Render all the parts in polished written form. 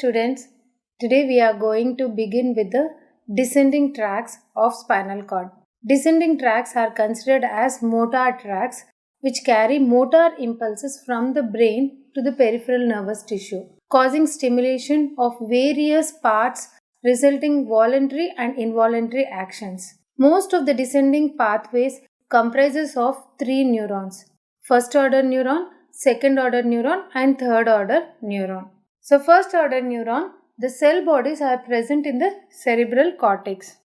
students, today we are going to begin with the descending tracts of spinal cord. Descending tracts are considered as motor tracts which carry motor impulses from the brain to the peripheral nervous tissue, causing stimulation of various parts resulting voluntary and involuntary actions. Most of the descending pathways comprises of three neurons: first order neuron, second order neuron and third order neuron. So first order neuron, the cell bodies are present in the cerebral cortex.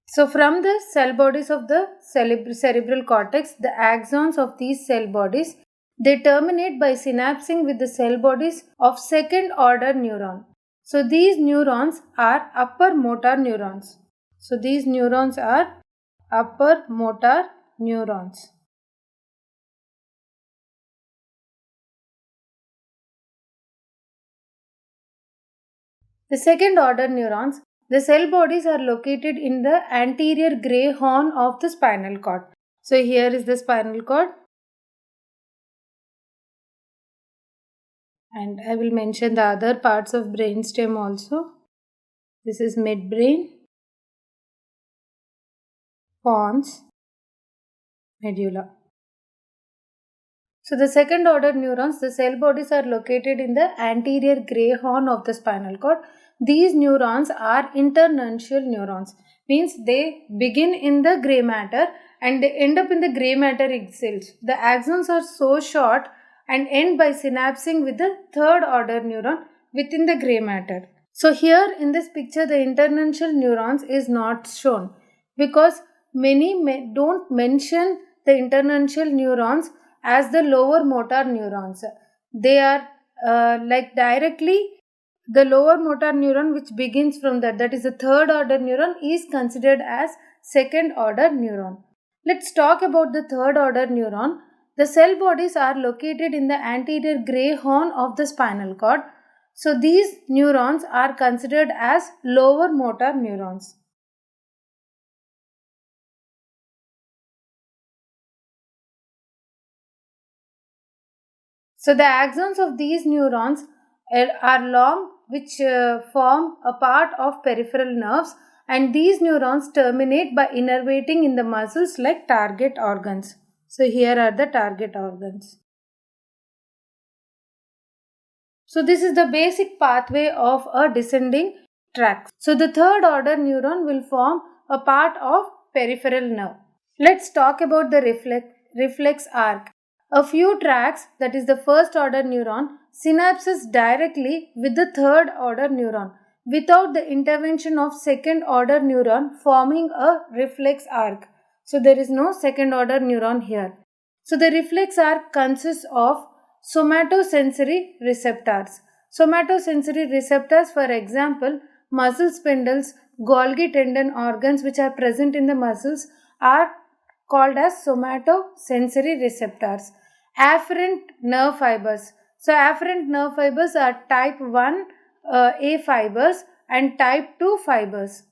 So from the cell bodies of the cerebral cortex, the axons of these cell bodies, they terminate by synapsing with the cell bodies of second order neuron. So these neurons are upper motor neurons. So these neurons are upper motor neurons. The second order neurons, the cell bodies are located in the anterior gray horn of the spinal cord. So here is the spinal cord. And I will mention the other parts of brainstem also. This is midbrain, pons, medulla. So the second order neurons, the cell bodies are located in the anterior gray horn of the spinal cord. These neurons are internuncial neurons, means they begin in the gray matter and they end up in the gray matter itself. The axons are so short and end by synapsing with the third order neuron within the gray matter. So here in this picture the internuncial neurons is not shown because many don't mention the internuncial neurons as the lower motor neurons. They are like directly the lower motor neuron which begins from that is the third order neuron is considered as second order neuron. Let's talk about the third order neuron. The cell bodies are located in the anterior gray horn of the spinal cord. So these neurons are considered as lower motor neurons. So the axons of these neurons are long, which form a part of peripheral nerves, and these neurons terminate by innervating in the muscles like target organs. So here are the target organs. So this is the basic pathway of a descending tract. So the third order neuron will form a part of peripheral nerve. Let's talk about the reflex arc. A few tracts, that is the first order neuron, synapses directly with the third order neuron without the intervention of second order neuron forming a reflex arc. So there is no second order neuron here. So the reflex arc consists of somatosensory receptors. Somatosensory receptors, for example, muscle spindles, Golgi tendon organs which are present in the muscles are called as somatosensory receptors. Afferent nerve fibers. So afferent nerve fibers are type 1 A fibers and type 2 fibers.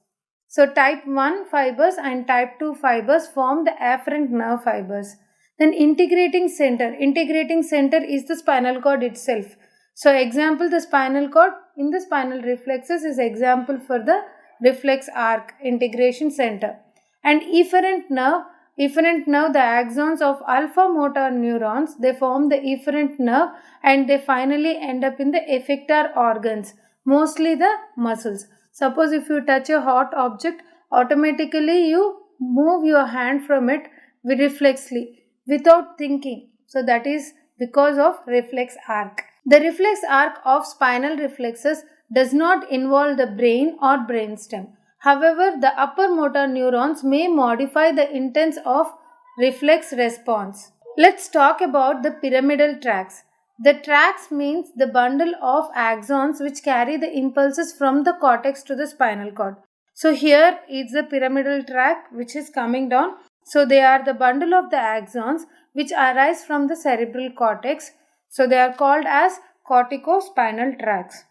So type 1 fibers and type 2 fibers form the afferent nerve fibers. Then integrating center. Integrating center is the spinal cord itself. So example, the spinal cord in the spinal reflexes is example for the reflex arc, integration center. And efferent nerve, the axons of alpha motor neurons, they form the efferent nerve and they finally end up in the effector organs, mostly the muscles. Suppose if you touch a hot object, automatically you move your hand from it reflexly without thinking. So that is because of reflex arc. The reflex arc of spinal reflexes does not involve the brain or brainstem. However, the upper motor neurons may modify the intents of reflex response. Let's talk about the pyramidal tracts. The tracts means the bundle of axons which carry the impulses from the cortex to the spinal cord. So here is the pyramidal tract which is coming down. So they are the bundle of the axons which arise from the cerebral cortex. So they are called as corticospinal tracts.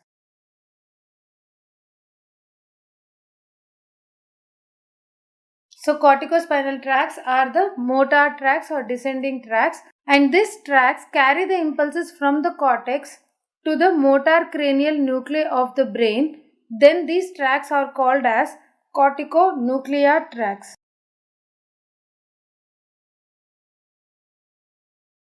So corticospinal tracts are the motor tracts or descending tracts, and these tracts carry the impulses from the cortex to the motor cranial nuclei of the brain. Then these tracts are called as corticonuclear tracts.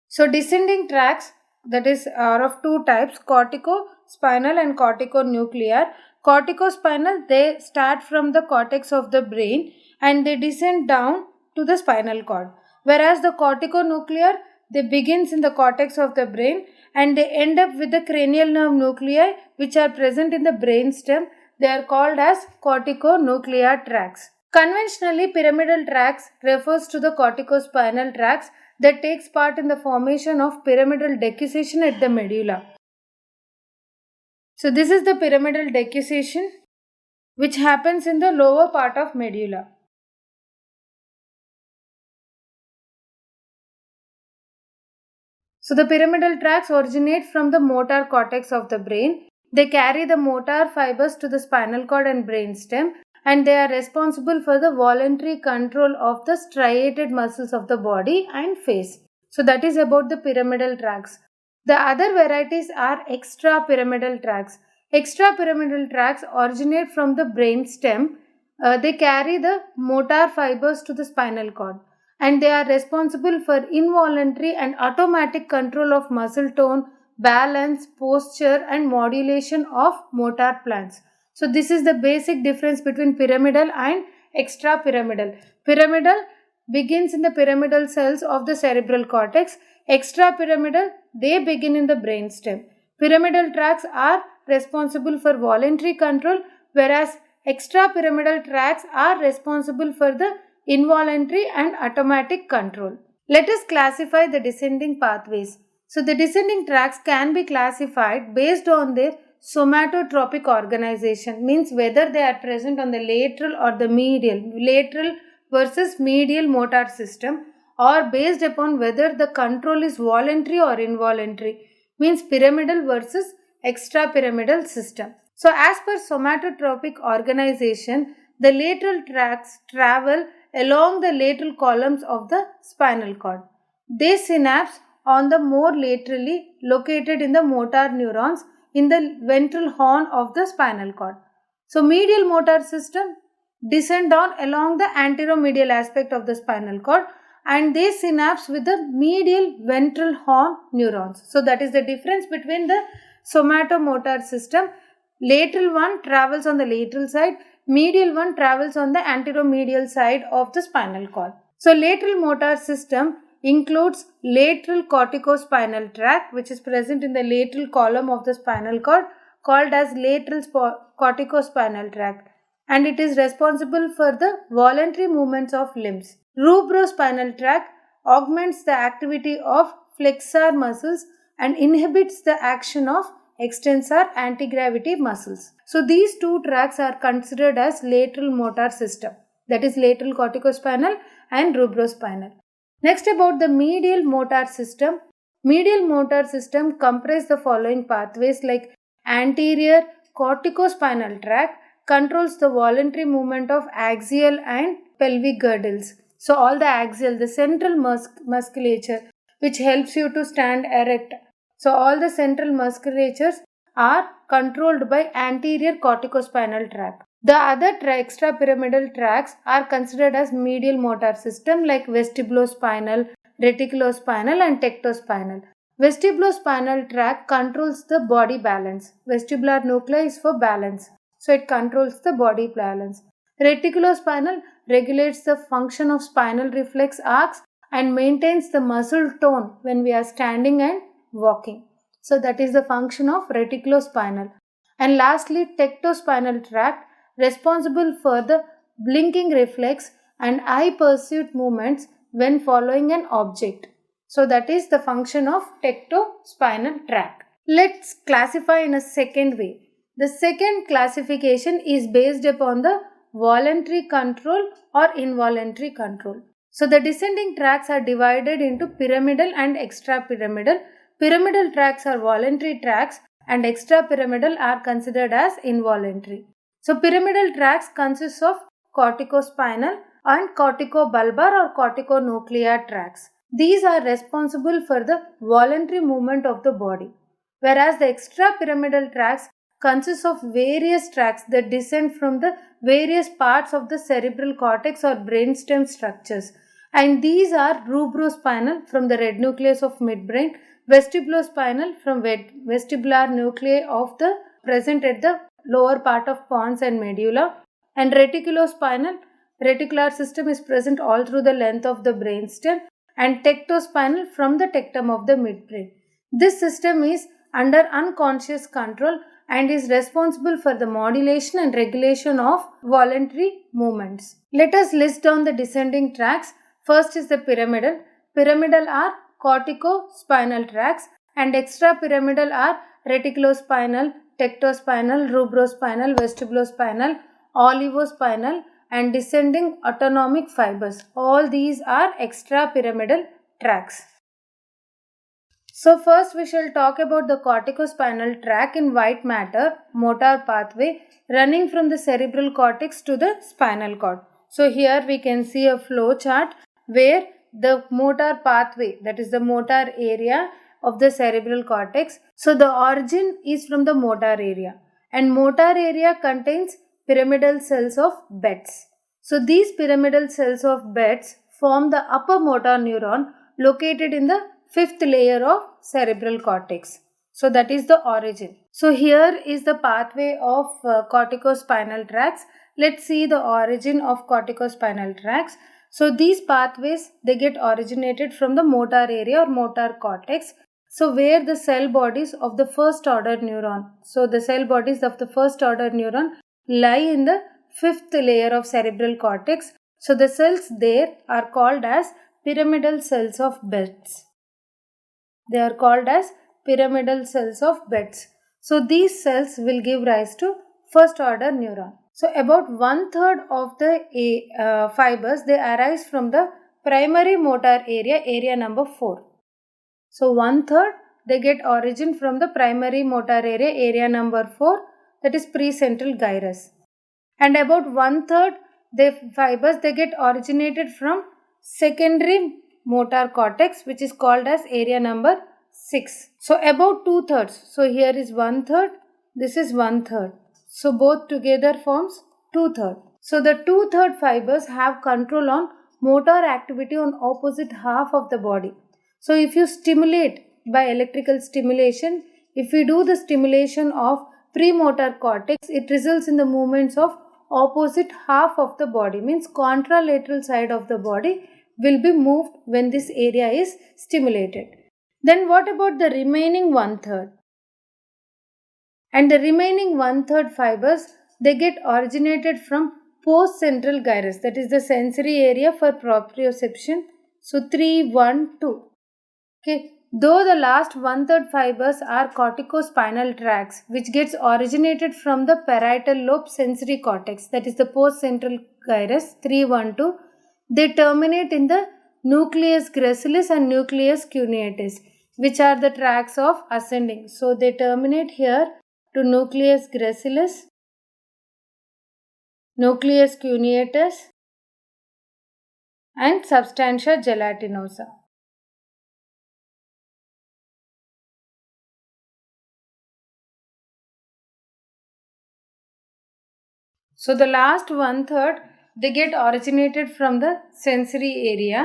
So descending tracts, that is, are of two types, corticospinal and corticonuclear. Corticospinal, they start from the cortex of the brain and they descend down to the spinal cord. Whereas the corticonuclear, they begins in the cortex of the brain and they end up with the cranial nerve nuclei which are present in the brain stem. They are called as corticonuclear tracts. Conventionally, pyramidal tracts refers to the corticospinal tracts that takes part in the formation of pyramidal decussation at the medulla. So this is the pyramidal decussation which happens in the lower part of medulla. So the pyramidal tracts originate from the motor cortex of the brain. They carry the motor fibers to the spinal cord and brainstem, and they are responsible for the voluntary control of the striated muscles of the body and face. So that is about the pyramidal tracts. The other varieties are extrapyramidal tracts. Extrapyramidal tracts originate from the brainstem. They carry the motor fibers to the spinal cord, and they are responsible for involuntary and automatic control of muscle tone, balance, posture, and modulation of motor plans. So this is the basic difference between pyramidal and extrapyramidal. Pyramidal begins in the pyramidal cells of the cerebral cortex. Extrapyramidal, they begin in the brainstem. Pyramidal tracts are responsible for voluntary control, whereas extrapyramidal tracts are responsible for the involuntary and automatic control. Let us classify the descending pathways. So the descending tracts can be classified based on their somatotropic organization, means whether they are present on the lateral or the lateral versus medial motor system, or based upon whether the control is voluntary or involuntary, means pyramidal versus extrapyramidal system. So as per somatotropic organization, the lateral tracts travel along the lateral columns of the spinal cord. They synapse on the more laterally located in the motor neurons in the ventral horn of the spinal cord. So medial motor system descend down along the anteromedial aspect of the spinal cord and they synapse with the medial ventral horn neurons. So that is the difference between the somatomotor system. Lateral one travels on the lateral side, medial one travels on the anteromedial side of the spinal cord. So lateral motor system includes lateral corticospinal tract, which is present in the lateral column of the spinal cord, called as lateral corticospinal tract, and it is responsible for the voluntary movements of limbs. Rubrospinal tract augments the activity of flexor muscles and inhibits the action of extensor anti-gravity muscles. So these two tracts are considered as lateral motor system, that is lateral corticospinal and rubrospinal. Next, about the medial motor system. Medial motor system comprise the following pathways like anterior corticospinal tract controls the voluntary movement of axial and pelvic girdles. So all the axial, the central musculature which helps you to stand erect. So all the central musculatures are controlled by anterior corticospinal tract. The other extrapyramidal tracts are considered as medial motor system like vestibulospinal, reticulospinal and tectospinal. Vestibulospinal tract controls the body balance. Vestibular nuclei is for balance. So it controls the body balance. Reticulospinal regulates the function of spinal reflex arcs and maintains the muscle tone when we are standing and walking. So that is the function of reticulospinal. And lastly, tectospinal tract responsible for the blinking reflex and eye pursuit movements when following an object. So that is the function of tectospinal tract. Let's classify in a second way. The second classification is based upon the voluntary control or involuntary control. So the descending tracts are divided into pyramidal and extrapyramidal. Pyramidal tracts are voluntary tracts and extrapyramidal are considered as involuntary. So pyramidal tracts consist of corticospinal, and corticobulbar or corticonuclear tracts. These are responsible for the voluntary movement of the body, whereas the extrapyramidal tracts consist of various tracts that descend from the various parts of the cerebral cortex or brainstem structures. And these are rubrospinal from the red nucleus of midbrain, vestibulospinal from vestibular nuclei of the present at the lower part of pons and medulla, and reticulospinal. Reticular system is present all through the length of the brainstem, and tectospinal from the tectum of the midbrain. This system is under unconscious control and is responsible for the modulation and regulation of voluntary movements. Let us list down the descending tracts. First is the pyramidal. Pyramidal are corticospinal tracts, and extrapyramidal are reticulospinal, tectospinal, rubrospinal, vestibulospinal, olivospinal, and descending autonomic fibers. All these are extrapyramidal tracts. So first we shall talk about the corticospinal tract in white matter motor pathway running from the cerebral cortex to the spinal cord. So here we can see a flow chart where the motor pathway, that is the motor area of the cerebral cortex. So the origin is from the motor area, and motor area contains pyramidal cells of Betz. So these pyramidal cells of Betz form the upper motor neuron located in the fifth layer of cerebral cortex. So that is the origin. So here is the pathway of corticospinal tracts. Let's see the origin of corticospinal tracts. So these pathways, they get originated from the motor area or motor cortex. So where the cell bodies of the first order neuron, so the cell bodies of the first order neuron lie in the fifth layer of cerebral cortex. So the cells there are called as pyramidal cells of Betz. They are called as pyramidal cells of Betz. So these cells will give rise to first order neuron. So about 1/3 of the fibers, they arise from the primary motor area, area number 4. So 1/3 they get origin from the primary motor area, area number 4, that is precentral gyrus. And about 1/3 the fibers, they get originated from secondary motor cortex, which is called as area number 6. So about 2/3. So here is 1/3, this is 1/3. So both together forms 2/3. So the 2/3 fibers have control on motor activity on opposite half of the body. So if you stimulate by electrical stimulation, if we do the stimulation of premotor cortex, it results in the movements of opposite half of the body, means contralateral side of the body will be moved when this area is stimulated. Then what about the remaining 1/3? And the remaining 1/3 fibers, they get originated from postcentral gyrus, that is the sensory area for proprioception. So 3, 1, 2. Okay. Though the last 1/3 fibers are corticospinal tracts, which gets originated from the parietal lobe sensory cortex, that is the postcentral gyrus 3, 1, 2, they terminate in the nucleus gracilis and nucleus cuneatus, which are the tracts of ascending. So they terminate here to nucleus gracilis, nucleus cuneatus, and substantia gelatinosa. So the last 1/3, they get originated from the sensory area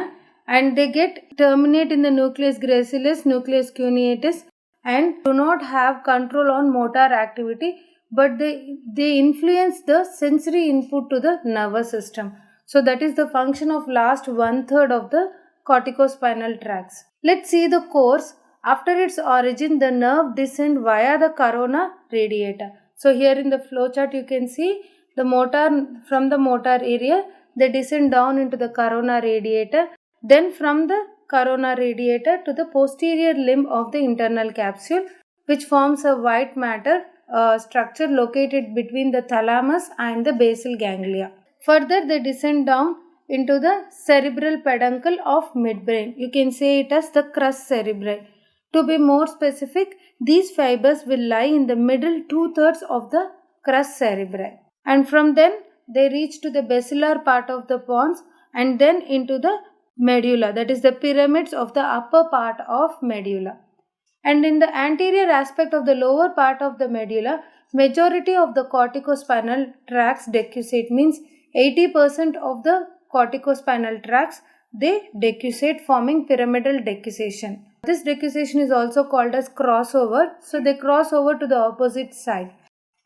and they get terminate in the nucleus gracilis, nucleus cuneatus, and do not have control on motor activity, but they influence the sensory input to the nervous system. So that is the function of last 1/3 of the corticospinal tracts. Let's see the course. After its origin, the nerve descends via the corona radiata. So here in the flow chart you can see the motor, from the motor area they descend down into the corona radiata, then from the corona radiata to the posterior limb of the internal capsule, which forms a white matter structure located between the thalamus and the basal ganglia. Further they descend down into the cerebral peduncle of midbrain. You can say it as the crus cerebri. To be more specific, these fibers will lie in the middle 2/3 of the crus cerebri. And from then they reach to the basilar part of the pons and then into the medulla, that is the pyramids of the upper part of medulla. And in the anterior aspect of the lower part of the medulla, majority of the corticospinal tracts decussate, means 80% of the corticospinal tracts they decussate, forming pyramidal decussation. This decussation is also called as crossover. So they cross over to the opposite side,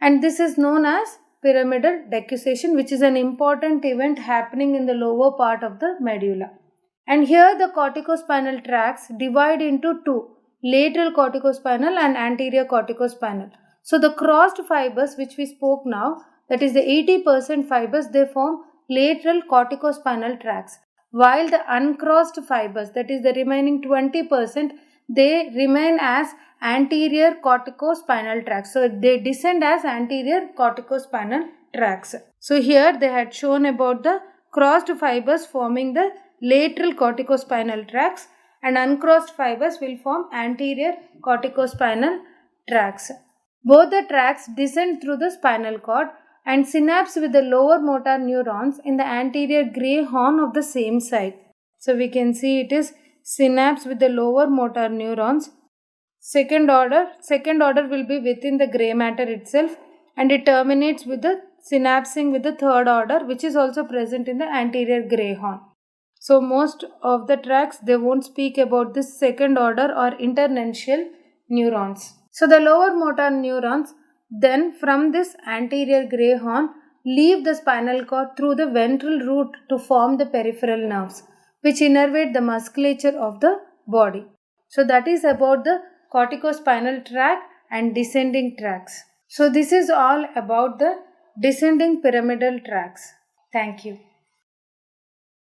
and this is known as pyramidal decussation, which is an important event happening in the lower part of the medulla. And here the corticospinal tracts divide into two: lateral corticospinal and anterior corticospinal. So the crossed fibers which we spoke now, that is the 80% fibers, they form lateral corticospinal tracts, while the uncrossed fibers, that is the remaining 20%, they remain as anterior corticospinal tracts. So they descend as anterior corticospinal tracts. So here they had shown about the crossed fibers forming the lateral corticospinal tracts, and uncrossed fibers will form anterior corticospinal tracts. Both the tracts descend through the spinal cord and synapse with the lower motor neurons in the anterior gray horn of the same side. So we can see it is synapse with the lower motor neurons. Second order will be within the gray matter itself, and it terminates with the synapsing with the third order, which is also present in the anterior gray horn. So most of the tracts, they won't speak about this second order or internential neurons. So the lower motor neurons then from this anterior gray horn leave the spinal cord through the ventral root to form the peripheral nerves, which innervate the musculature of the body. So that is about the corticospinal tract and descending tracts. So this is all about the descending pyramidal tracts. Thank you.